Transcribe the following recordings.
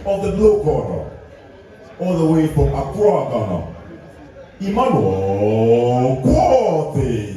of the blue corner, all the way from Accra, Ghana, Emmanuel Quality.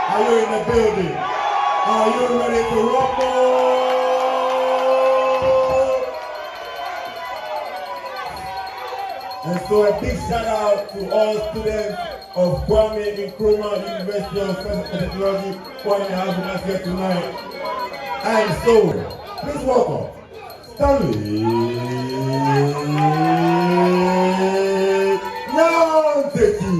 Are you in the building? Are you ready to rumble? And so a big shout out to all students of Kwame Nkrumah University of Science and Technology who are in the house with us here tonight. And so, please welcome Stanley Nyanteki.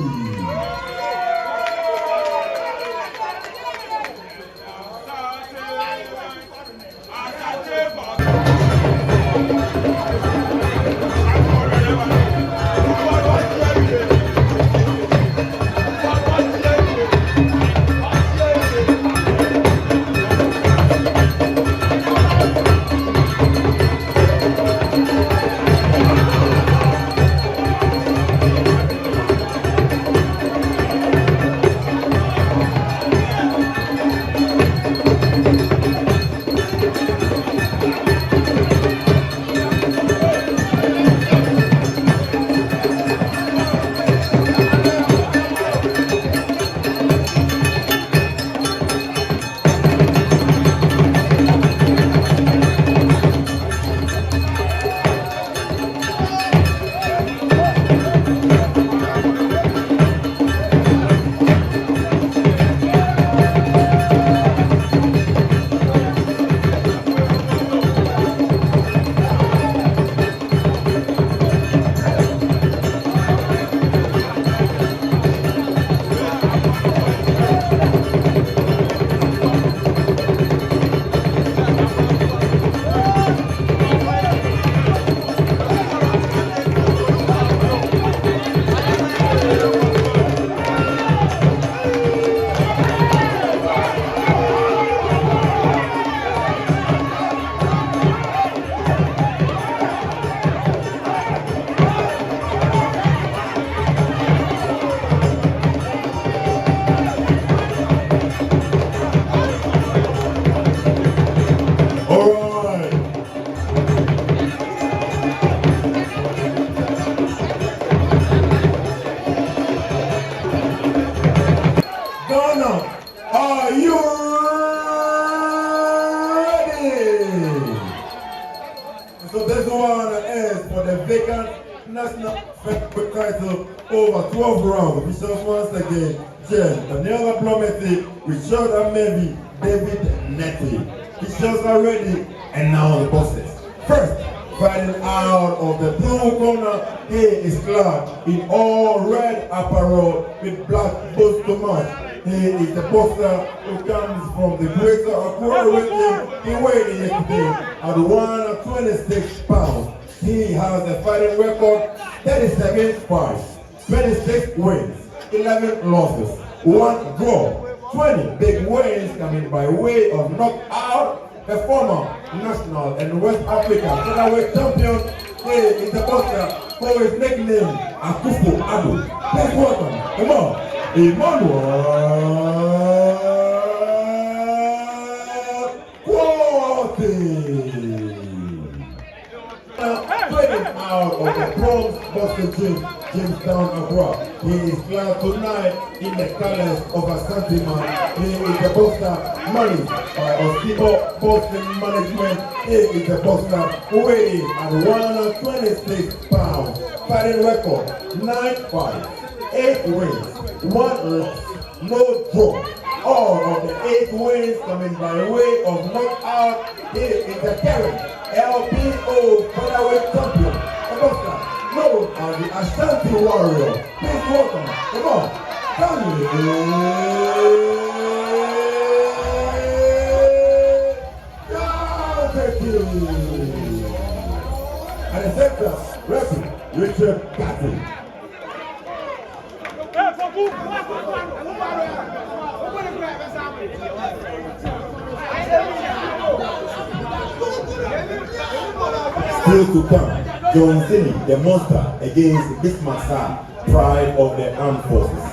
Are you ready? So this one is for the vacant national featherweight title over 12 rounds. Officials once again, Jen, Daniela Blometi, Richard Amevi, David Netty. Officials are ready, and now the bosses. First, fighting out of the blue corner, he is clad in all red apparel with black boots to match. He is the boxer who comes from the greater Accra region. He weighed in yesterday at 126 pounds. He has a fighting record 37 fights, 26 wins, 11 losses, 1 draw, 20 big wins coming by way of knockout. The former national and West Africa featherweight champion. He is the boxer who is nicknamed Akufo Ado. Please welcome, come on, Emmanuel Quality. Trading out of the bronze boxing gym, Jamestown, Accra. He is clad tonight in the colors of Ashanti man. He is the boxer managed by Opemsuo Boxing Management. He is the boxer weighing at 126 pounds. Fighting record 9 fights, 8 wins, 1 loss, no draw. All of the 8 wins coming by way of knockout. Here is the current LBO featherweight champion, a boxer known as the Ashanti Warrior. Please welcome, come on, and the center, referee Richard Cathy. Still to come, John Zini, the monster, against Bismarck Star, pride of the armed forces.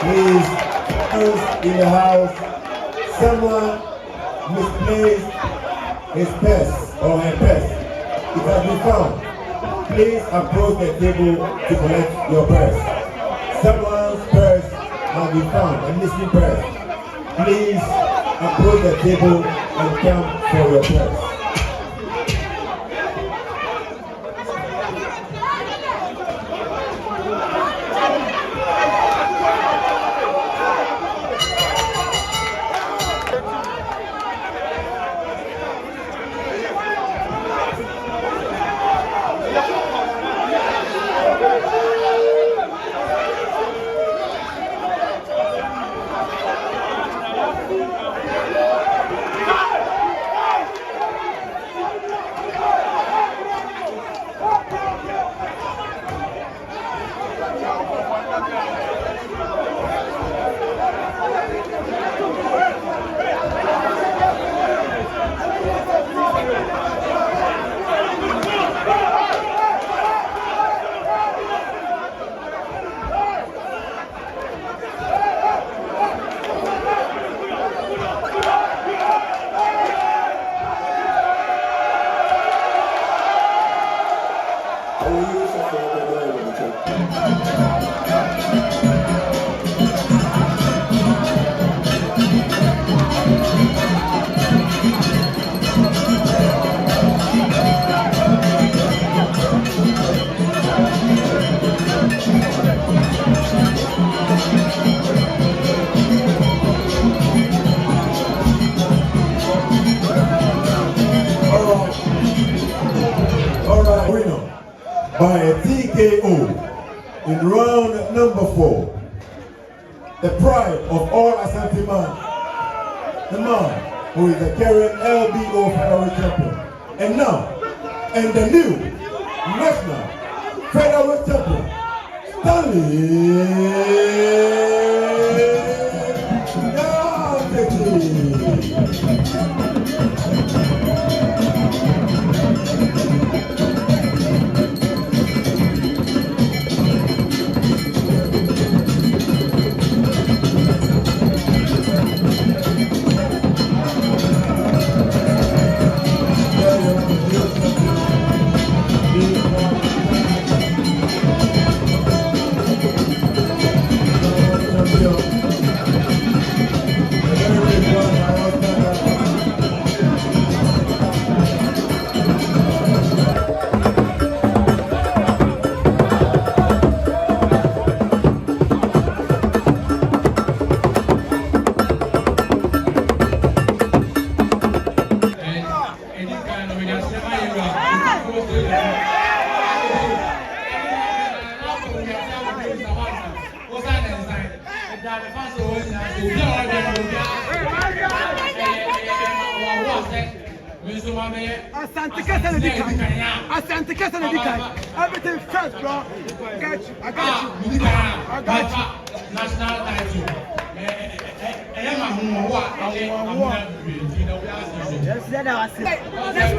Please, in the house, someone misplaced his purse or her purse. It has been found. Please approach the table to collect your purse. Someone's purse has been found, a missing purse. Please approach the table and come for your purse. Alright, winner by a TKO in round number 4. The pride of all Ashanti man, the man who is the current LBO federal champion, and now, and the new national federal champion, Everything first, bro. I got you. I got you. I got you. National title. Yes, that was it. That's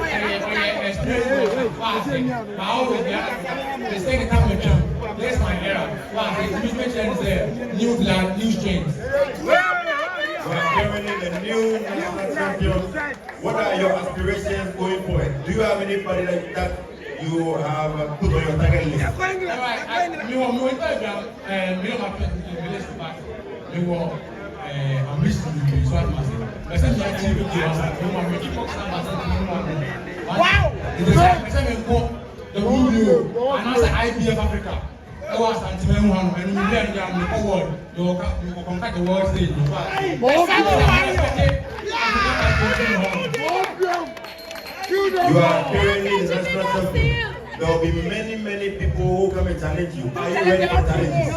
my era. New blood, new strength. Currently the new national champion. What are your aspirations going forward? Do you have anybody like that you have put on your target list? Wow! The IBF Africa. I was Ashanti Warrior, and we learned the world. You conquer the world stage. You are currently the national champion. There will be many people who come and challenge you. Are you ready for challenges?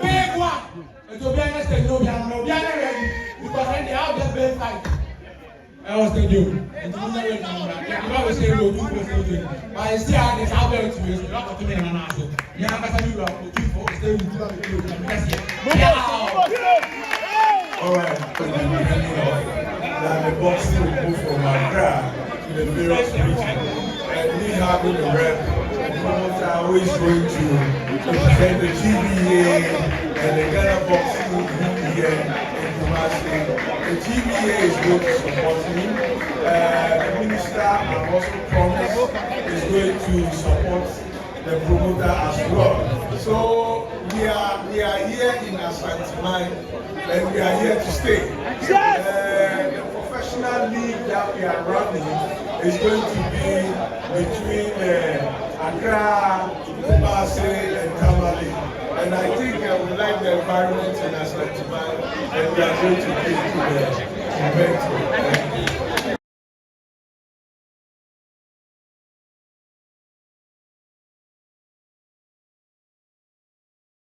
Big one. To be honest, no, we are ready because when they have their best fight. I was telling you, and you know what say no, but I see how this happened to you. Not to me, and also. You have to tell you looking for stay with you. All right. Now the boxing will move from Accra to the various regions, and we having a rep. Who is going to represent the GBA and the Ghana boxing here in Kumasi. The GBA is going to support him. The minister has also promised is going to support the promoter as well. So we are here in Ashanti and we are here to stay. The professional league that we are running is going to be between Accra, Opemsuo, and Tamale. And I think we like the environment in Ashanti and we are going to give to the event.